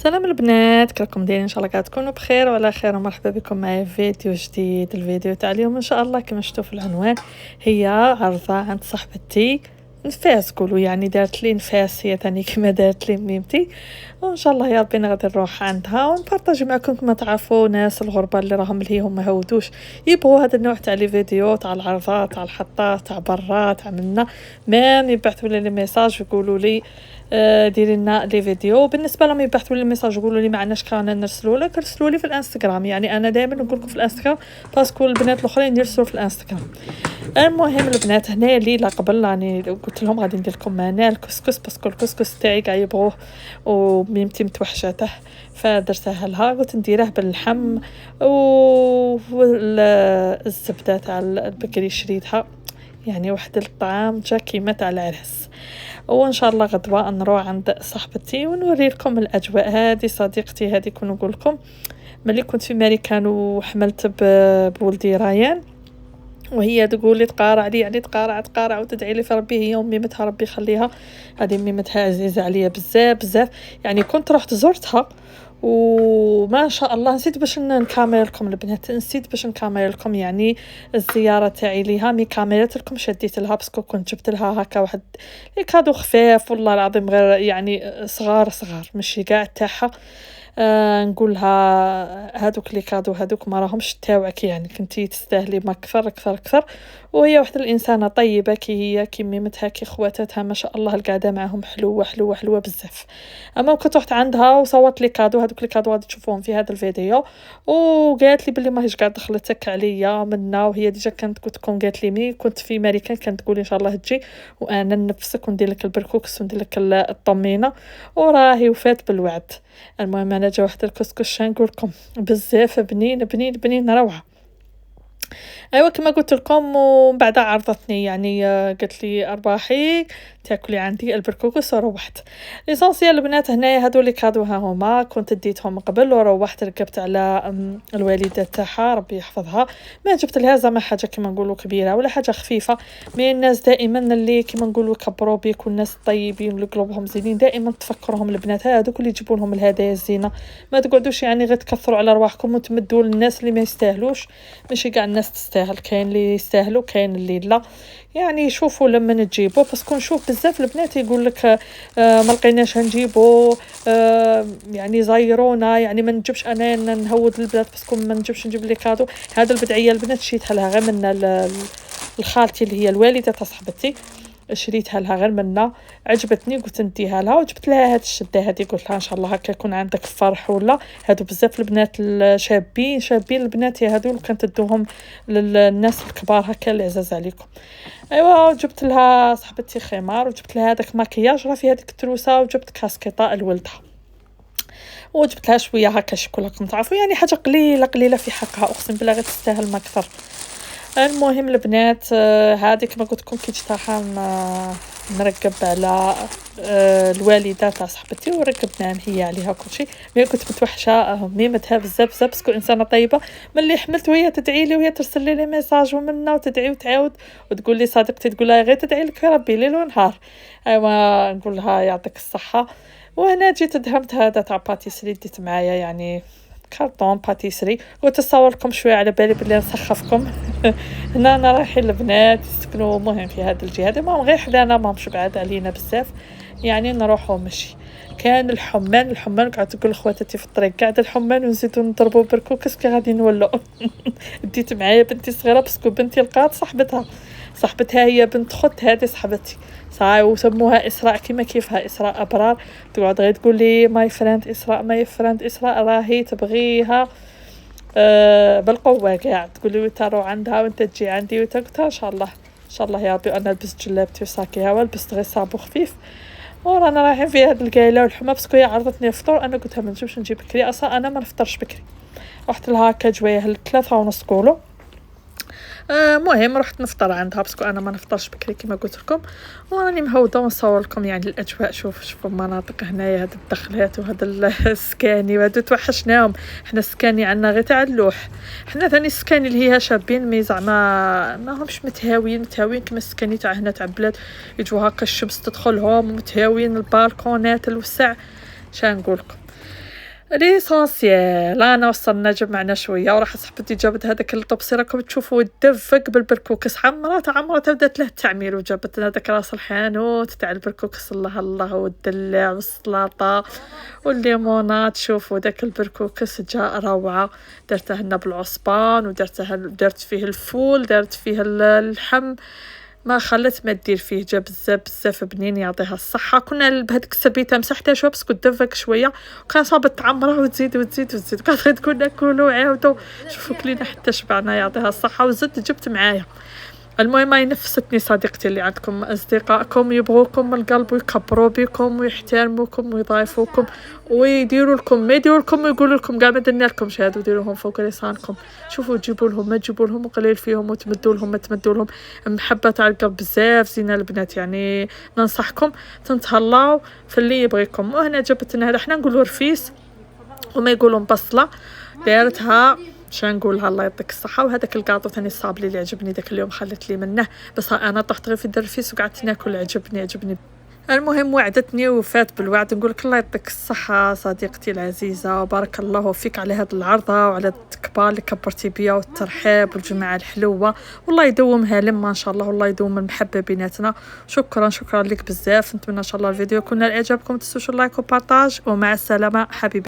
سلام البنات، كيراكم دايرين؟ ان شاء الله قاعد تكونوا بخير وعلى خير، ومرحبا بكم معايا في فيديو جديد. الفيديو تاع اليوم ان شاء الله كما شفتوا في العنوان هي عرضه عند صاحبتي نفاس، قولوا يعني دارت لي نفاس هي ثاني كما دارت لي ميمتي، وان شاء الله يا ربي غادي نروح عندها ونبارطاجي معكم. كما تعرفوا ناس الغربه اللي راهم لهيهم ما هودوش يبغوا هذا النوع تاع لي فيديو تاع العرضات تاع الحطات تاع برات عملنا ميم يبعثوا لي ميساج يقولوا لي ديري لنا لي فيديو. بالنسبه لهم يبعثوا لي الميساج يقولوا لي ما عندناش كان نرسلوا لك، ارسلوا لي في الانستغرام. يعني انا دائما نقول لكم في الانستغرام باسكو البنات الاخرين يرسلوا في الانستغرام. المهم البنات هنا ليله قبل راني قلت لهم غادي ندير لكم معنا الكسكس باسكو الكسكس تاعي كاع يبغوه وميمتي متوحشاته، فدرتها لها قلت نديره باللحم والزبده تاع البكري شريتها، يعني واحد الطعام جا كيما تاع العرس. وان شاء الله غدوه نروح عند صاحبتي ونوري لكم الاجواء. هذه صديقتي هذه كون نقول لكم ملي كنت في امريكان وحملت بولدي ريان، وهي تقول لي تقارع لي، يعني تقارع وتدعي لي في ربي، هي ميمتها ربي يخليها. هذه ميمتها عزيزه عليا بزاف بزاف، يعني كنت رحت زرتها وما شاء الله نسيت باش نكامل لكم البنات، نسيت باش نكامل لكم يعني الزياره تاعي ليها. مي كاميرات لكم شديت لها باسكو كنت جبت لها هكا واحد لي كادو خفاف والله العظيم، غير يعني صغار ماشي كاع تاعها. نقولها هادوك لي كادو هادوك ما راهمش تاوعك، يعني كنتي تستاهلي ما اكثر اكثر اكثر. وهي واحده الانسانه طيبه كي هي كي ميمتها كي خواتاتها ما شاء الله القعده معهم حلوه حلوه حلوه بزاف. اما كنت رحت عندها وصورت لي كادو، هادوك لي كادو غادي تشوفوهم في هذا الفيديو، وقالت لي بلي ماهيش قاعده دخلتك عليا منا، وهي ديجا كانت قلت لكم قالت لي مي كنت في امريكان كانت تقولي ان شاء الله تجي وانا نفسك وندير لك البركوكس وندير لك الطمينه، وراهي وفات بالوعد. المهم انا جا واحد الكسكس نقول لكم بزاف بنين بنين بنين روعه. ايوا كما قلت لكم ومن بعد عرضتني يعني قالت لي ارباحي تاكلي عندي البركوكس وروحت. ليسونسيال البنات هنايا هادو لي كادو ها هما كنت ديتهم قبل وروحت ركبت على الوالده تاعها ربي يحفظها. ما جبت لها زعما حاجه كما نقولوا كبيره ولا حاجه خفيفه، مي الناس دائما اللي كما نقولوا كبروا بيك والناس الطيبين اللي قلوبهم زينين دائما تفكرهم البنات هذوك اللي يجيبوا لهم الهدايا الزينه. ما تقعدوش يعني غير تكثروا على رواحكم وتمدوا للناس اللي ما يستاهلوش، ماشي كاع الناس تستاهل، كاين اللي يستاهلوا كاين اللي لا. يعني شوفوا لما نجيبوا باسكو نشوف بزاف البنات يقول لك ما لقيناش نجيبوا يعني زايرونا، يعني ما نجيبش انا نهود البنات باسكو ما نجيبش نجيب لي كادو. هذا البدعيه البنات شيتها لها غير من الخالتي اللي هي الوالده تاع صاحبتي، شريتها لها غير منا عجبتني قلت نديها لها، وجبت لها هاد الشده هذه قلت لها ان شاء الله هكا يكون عندك فرح ولا. هادو بزاف البنات الشابين البنات هادو اللي كانت تدوهم للناس الكبار هكا اللي عزاز عليكم. ايوا جبت لها صاحبتي خمار، وجبت لها هذاك ماكياج راه في هذيك التروسه، وجبت كاسكيطه لولدها، وجبت لها شويه هكا شوكولا كنت تعرفوا يعني حاجه قليله في حقها، اقسم بالله غير تستاهل ما اكثر. المهم البنات هذه كما قلت لكم كي جيت راح نركب على الوالده تاع صاحبتي وركبنا هي عليها كل شيء. مي كنت متوحشه ميمتها بزاف بزاف باسكو انسانه طيبه، ملي حملت وهي تدعي لي وهي ترسل لي ميساج ومنا وتدعي وتعاود وتقول لي صديقتي تقول لها غير تدعي لك ربي ليل ونهار. ايوا نقول لها يعطيك الصحه. وهنا جيت دهمت هذا تاع باتيسري ديت معايا يعني كارطون باتيسري، قلت نصور لكم شويه على بالي بلي نسخفكم. هنا انا رايحين البنات يسكنوا مهم في هذه الجهه هذه، ما غير حدانا ماهمش بعاد علينا بزاف، يعني نروحوا مشي. كان الحمان قعدت تقول لخواتاتي في الطريق قاعده الحمان ونزيدوا نضربوا بركوكس كي غادي نولوا. ديت معايا بنتي صغيره باسكو بنتي لقات صاحبتها هي بنت خت هذه صاحبتي صاي وسموها اسراء كيما كيفها اسراء ابرار، تقعد غير تقول لي ماي فريند اسراء راهي تبغيها بالقوه كاع تقول لي ترى عندها وانت تجي عندي قلت ان شاء الله يا ربي. انا لبست جلابتي وصاكيها ولبست غير صابو خفيف ورانا رايحين في هاد القايله والحمى باسكو هي عرضتني الفطور. انا قلت لها ما نجيبش نجيب بكري، اصلا انا ما نفطرش بكري. رحت لها هكا جويه 3:30 كولو. مهم رحت نفطر عندها باسكو انا ما نفطرش بكري كما قلت لكم، وراني مهوده ونصور لكم يعني الاجواء. شوفوا المناطق هنايا هاد الدخلات وهذا السكاني وهادو توحشناهم. حنا السكاني عندنا غير تاع اللوح، حنا ثاني السكاني اللي هي شابين مي زعما ماهمش متهاويين كما السكاني تاع هنا تاع بلاد يجوا هكا الشمس تدخلهم ومتهاويين البالكونات الوسع. شنو نقول لكم ليسونسيال انا وصلنا جمعنا شويه وراح صاحبتي جابت هذاك الطبسي راكم تشوفوا يدفق بالبركوكس، عمرها بدات له التعمير وجابت لنا داك راس الحانوت تاع البركوكس. الله الله والدلاع والسلطه والليمونات. شوفوا داك البركوكس جاء روعه، درته لنا بالعصبان درت فيه الفول، درت فيه اللحم، ما خلت ما دير فيه، جا بزاف بنين يعطيها الصحه. كنا بهذيك السبيته مسحتها شويه بس كنت دفك شويه وكان صابت تعمرها وتزيد كانت كنا ناكلوا عاودوا. شوفوا كلينا حتى شبعنا يعطيها الصحه، وزدت جبت معايا. المهم هاي نفستني صديقتي اللي عندكم اصدقائكم يبغوكم من القلب ويكبروا بكم ويحترموكم ويضايفوكم ويديروا لكم ما يديروا لكم ويقولوا لكم كاع ما درنا لكم هادو، ديروهم فوق لسانكم. شوفوا تجيبوا لهم ما تجيبوا لهم وقليل فيهم وتمدوا لهم ما تمدوا لهم. محبه تاع القلب بزاف زينه البنات، يعني ننصحكم تنتهلاو في اللي يبغيكم. وهنا جبت لنا هذا حنا نقولوا رفيس وما يقولون بصله، دارتها شان نقولها الله يعطيك الصحه. وهذاك الكاطو ثاني الصابلي اللي عجبني داك اليوم خلت لي منه، بس انا طحت غير في الدرفيس وقعدت ناكل. عجبني. المهم وعدتني وفات بالوعد. نقول لك الله يعطيك الصحه صديقتي العزيزه، وبارك الله فيك على هذه العرضه وعلى التكبار اللي كبرتي بيا والترحاب والجماعه الحلوه، والله يدومها لما ان شاء الله، والله يدوم المحبه بيناتنا. شكرا لك بزاف. نتمنى ان شاء الله الفيديو يكون اعجابكم، تنسوش اللايك وبارطاج، ومع السلامه حبيبي.